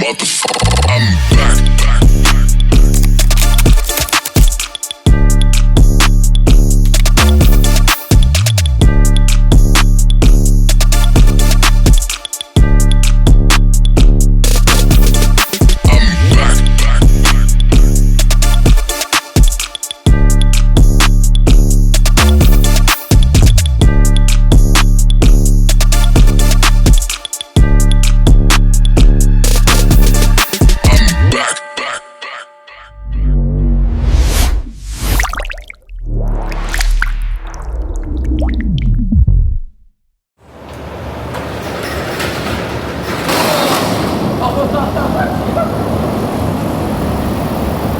motherfucker, I'm back.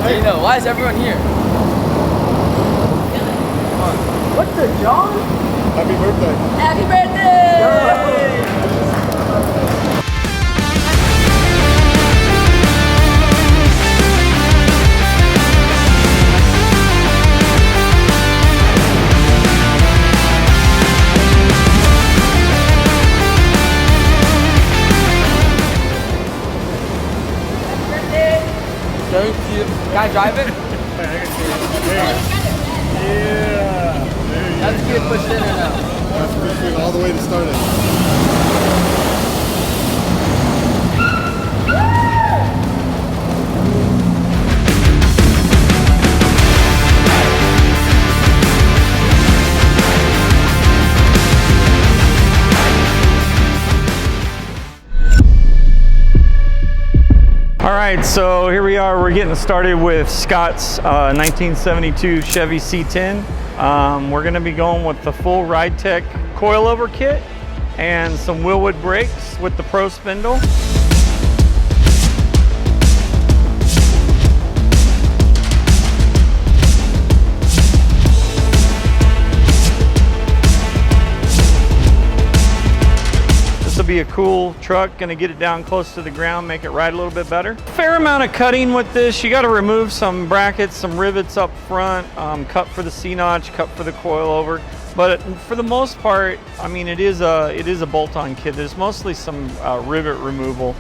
You know, why is everyone here? What the John? Happy birthday. Happy birthday! Thank you. Can I drive it? Yeah. Let's get pushed in or no? That's pushing all the way to start it. All right, so here we are. We're getting started with Scott's 1972 Chevy C10. We're going to be going with the full Ridetech coilover kit and some Willwood brakes with the Pro spindle. This will be a cool truck, gonna get it down close to the ground, make it ride a little bit better. Fair amount of cutting with this. You gotta remove some brackets, some rivets up front, cut for the C-notch, cut for the coilover. But for the most part, I mean, it is a bolt-on kit. There's mostly some rivet removal.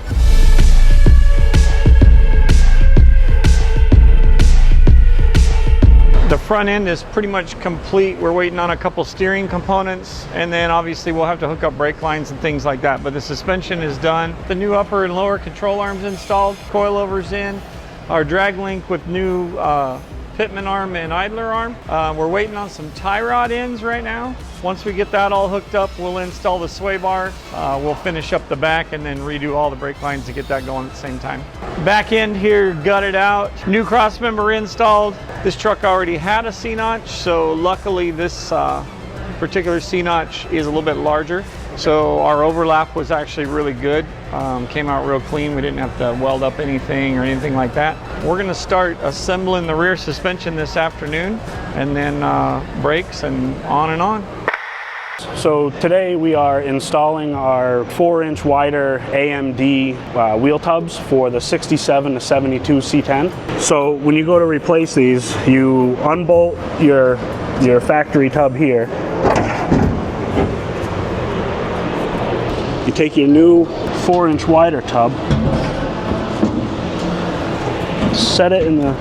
The front end is pretty much complete. We're waiting on a couple steering components, and then obviously we'll have to hook up brake lines and things like that. But the suspension is done. The new upper and lower control arms installed, coilovers in, our drag link with new pitman arm and idler arm. We're waiting on some tie rod ends right now. Once we get that all hooked up, we'll install the sway bar. We'll finish up the back and then redo all the brake lines to get that going at the same time. Back end here gutted out, new cross member installed. This truck already had a C-notch, so luckily this particular C-notch is a little bit larger. So our overlap was actually really good. Came out real clean. We didn't have to weld up anything or anything like that. We're gonna start assembling the rear suspension this afternoon, and then brakes and on and on. So today we are installing our 4-inch wider AMD wheel tubs for the 67 to 72 C10. So when you go to replace these, you unbolt your factory tub here. You take your new 4-inch wider tub, set it in the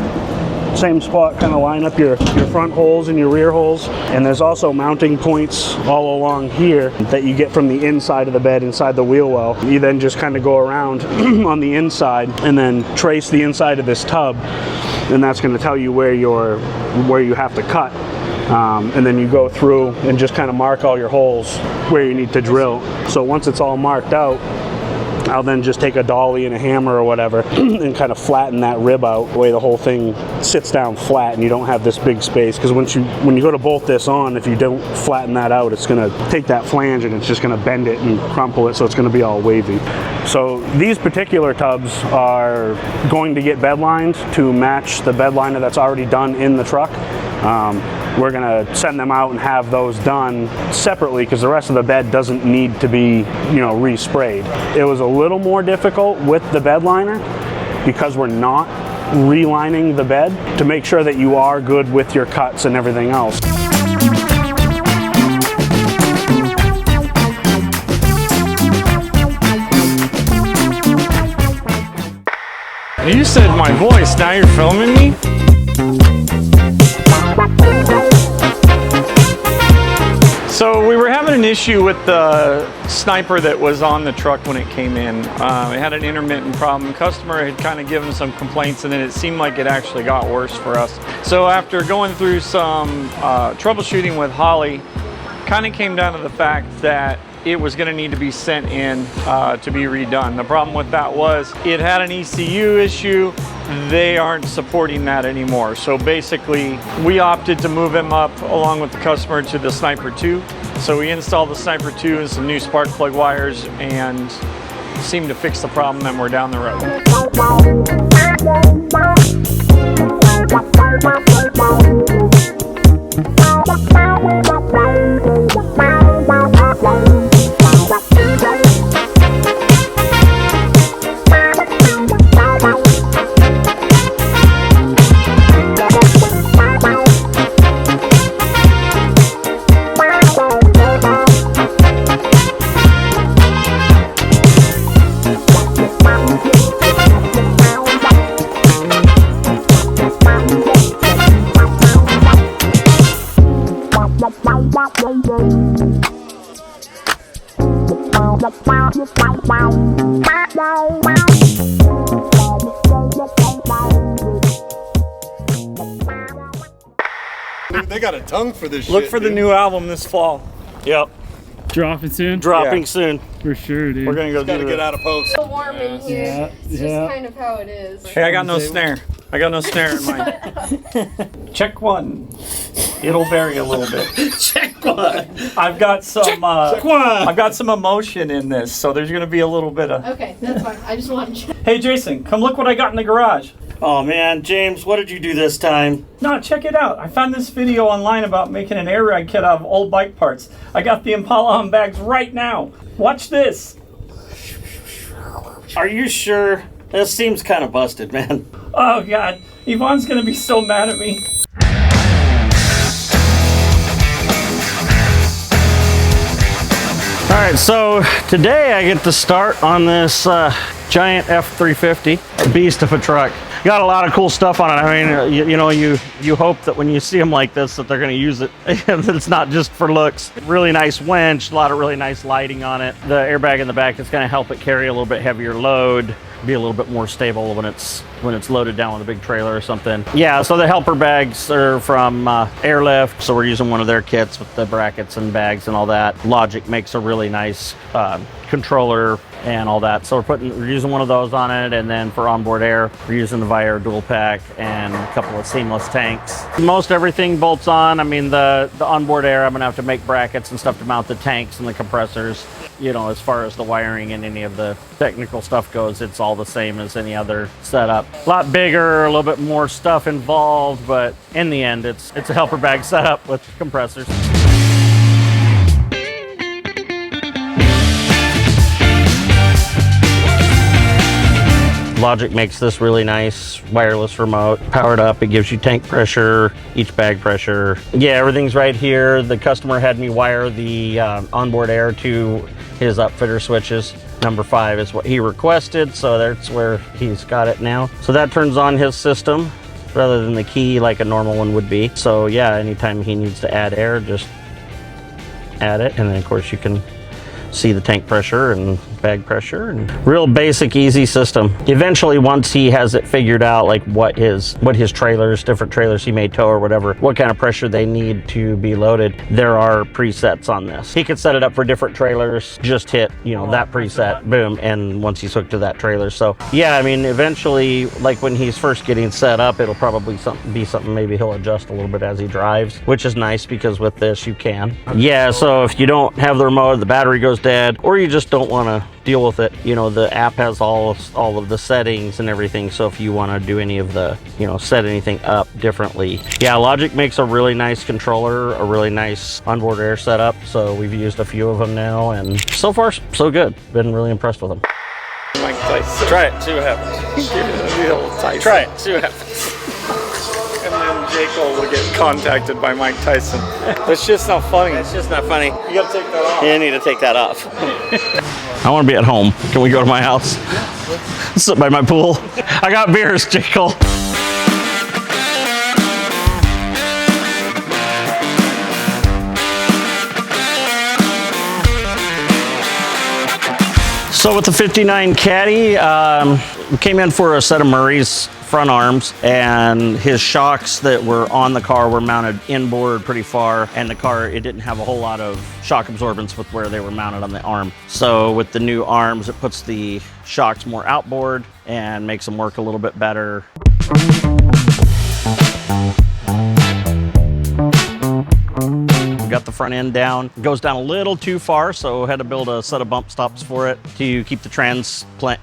same spot, kind of line up your front holes and your rear holes. And there's also mounting points all along here that you get from the inside of the bed, inside the wheel well. You then just kind of go around on the inside and then trace the inside of this tub, and that's going to tell you where you have to cut. And then you go through and just kind of mark all your holes where you need to drill. So once it's all marked out, I'll then just take a dolly and a hammer or whatever and kind of flatten that rib out the way the whole thing sits down flat and you don't have this big space. Because when you go to bolt this on, if you don't flatten that out, it's going to take that flange and it's just going to bend it and crumple it, so it's going to be all wavy. So these particular tubs are going to get bed lined to match the bed liner that's already done in the truck. We're going to send them out and have those done separately because the rest of the bed doesn't need to be, resprayed. It was a little more difficult with the bed liner because we're not relining the bed to make sure that you are good with your cuts and everything else. You said my voice, now you're filming me? So we were having an issue with the Sniper that was on the truck when it came in. It had an intermittent problem. Customer had kind of given some complaints, and then it seemed like it actually got worse for us. So after going through some troubleshooting with Holley, kind of came down to the fact that it was going to need to be sent in to be redone. The problem with that was it had an ECU issue. They aren't supporting that anymore. So basically we opted to move him up along with the customer to the Sniper 2. So we installed the Sniper 2 and some new spark plug wires and seemed to fix the problem, and we're down the road. They got a tongue for this shit. Look for the new album this fall. Yep. Dropping soon? Dropping soon. For sure, dude. We're gonna go Gotta do get it. out of post. So warm in here. It's just kind of how it is. Hey, I got no snare. I got no snare in mine. Check one. It'll vary a little bit. Check one. I've got some. Check one. I've got some emotion in this, so there's gonna be a little bit of. Okay, that's fine. I just want to check. Hey, Jason, come look what I got in the garage. Oh man, James, what did you do this time? No, check it out. I found this video online about making an air ride kit out of old bike parts. I got the Impala on bags right now. Watch this. Are you sure? This seems kind of busted, man. Oh God, Yvonne's gonna be so mad at me. All right, so today I get to start on this giant F350, a beast of a truck. Got a lot of cool stuff on it. I mean, you hope that when you see them like this that they're going to use it, that it's not just for looks. Really nice winch, a lot of really nice lighting on it. The airbag in the back is going to help it carry a little bit heavier load, be a little bit more stable when it's loaded down with a big trailer or something. Yeah, so the helper bags are from Airlift, so we're using one of their kits with the brackets and bags and all that. Logic makes a really nice controller and all that, so we're using one of those on it. And then for onboard air, we're using the Viair dual pack and a couple of seamless tanks. Most everything bolts on. I mean, the onboard air, I'm gonna have to make brackets and stuff to mount the tanks and the compressors. You know, as far as the wiring and any of the technical stuff goes, it's all the same as any other setup. A lot bigger, a little bit more stuff involved, but in the end, it's a helper bag setup with compressors. Logic makes this really nice wireless remote. Powered up, it gives you tank pressure, each bag pressure. Yeah, everything's right here. The customer had me wire the onboard air to his upfitter switches. Number 5 is what he requested, so that's where he's got it now. So that turns on his system rather than the key like a normal one would be. So yeah, anytime he needs to add air, just add it. And then of course you can see the tank pressure and bag pressure, and real basic, easy system. Eventually, once he has it figured out, like what his trailers, different trailers he may tow or whatever, what kind of pressure they need to be loaded, there are presets on this. He could set it up for different trailers, just hit, that preset, boom, and once he's hooked to that trailer. So yeah, I mean, eventually, like when he's first getting set up, it'll probably be something maybe he'll adjust a little bit as he drives, which is nice because with this you can. Yeah, so if you don't have the remote, the battery goes dead, or you just don't want to deal with it, the app has all of the settings and everything, so if you want to do any of the set anything up differently. Yeah, Logic makes a really nice controller, a really nice onboard air setup, so we've used a few of them now, and so far so good. Been really impressed with them. Mike Tyson. Try it, see what happens. Give it a real Tyson. Try it, see what happens. And then J. Cole will get contacted by Mike Tyson. It's just not funny. It's just not funny. You gotta take that off. You need to take that off. I want to be at home. Can we go to my house? Sit by my pool. I got beers, J. Cole. So with the 59 Caddy, we came in for a set of Murray's front arms, and his shocks that were on the car were mounted inboard pretty far, and the car, it didn't have a whole lot of shock absorbance with where they were mounted on the arm. So with the new arms, it puts the shocks more outboard and makes them work a little bit better. We got the front end down. It goes down a little too far, so had to build a set of bump stops for it to keep the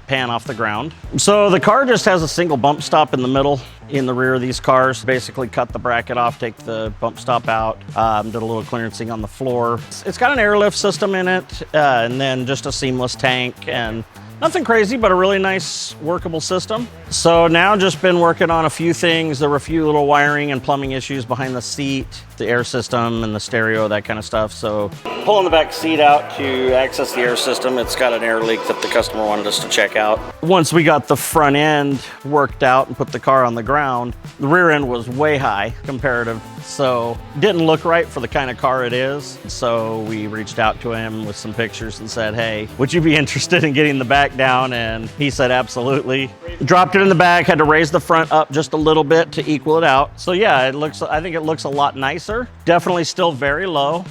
pan off the ground. So the car just has a single bump stop in the middle, in the rear of these cars. Basically cut the bracket off, take the bump stop out, did a little clearancing on the floor. It's got an airlift system in it, and then just a seamless tank, and nothing crazy, but a really nice workable system. So now just been working on a few things. There were a few little wiring and plumbing issues behind the seat, the air system and the stereo, that kind of stuff. So pulling the back seat out to access the air system. It's got an air leak that the customer wanted us to check out. Once we got the front end worked out and put the car on the ground, the rear end was way high comparative. So didn't look right for the kind of car it is. So we reached out to him with some pictures and said, hey, would you be interested in getting the back down? And he said, absolutely. Dropped it in the back, had to raise the front up just a little bit to equal it out. So yeah, I think it looks a lot nicer. Definitely still very low.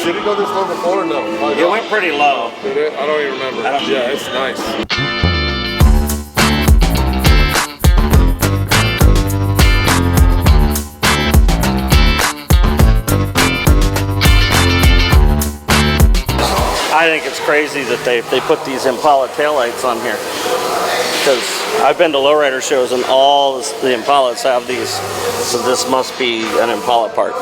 Did it go this low before or no? It went pretty low. Did it? I don't even remember. Yeah, it's nice. I think it's crazy that they put these Impala taillights on here, because I've been to lowrider shows and all the Impalas have these, so this must be an Impala part.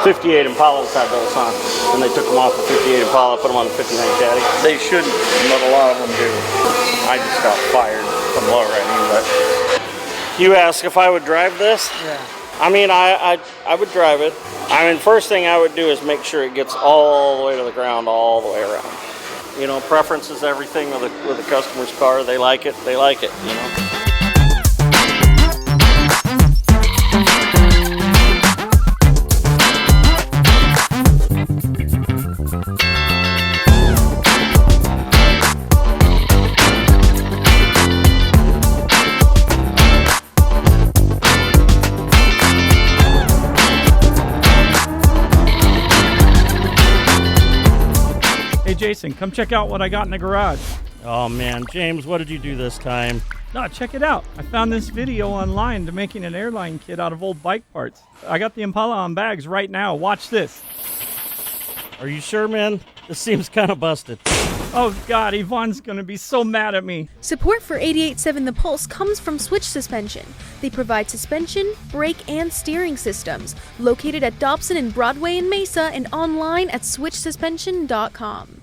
58 Impalas had those on, and they took them off the 58 Impala, put them on the 59 Caddy. They shouldn't, but a lot of them do. I just got fired from lowriding, but you asked if I would drive this? Yeah. I mean, I would drive it. I mean, first thing I would do is make sure it gets all the way to the ground, all the way around. You know, preference is everything with a customer's car. They like it, you know. Hey Jason, come check out what I got in the garage. Oh man, James, what did you do this time? No, check it out. I found this video online to making an airline kit out of old bike parts. I got the Impala on bags right now. Watch this. Are you sure, man? This seems kind of busted. Oh God, Yvonne's gonna be so mad at me. Support for 88.7 The Pulse comes from Switch Suspension. They provide suspension, brake, and steering systems. Located at Dobson and Broadway in Mesa and online at switchsuspension.com.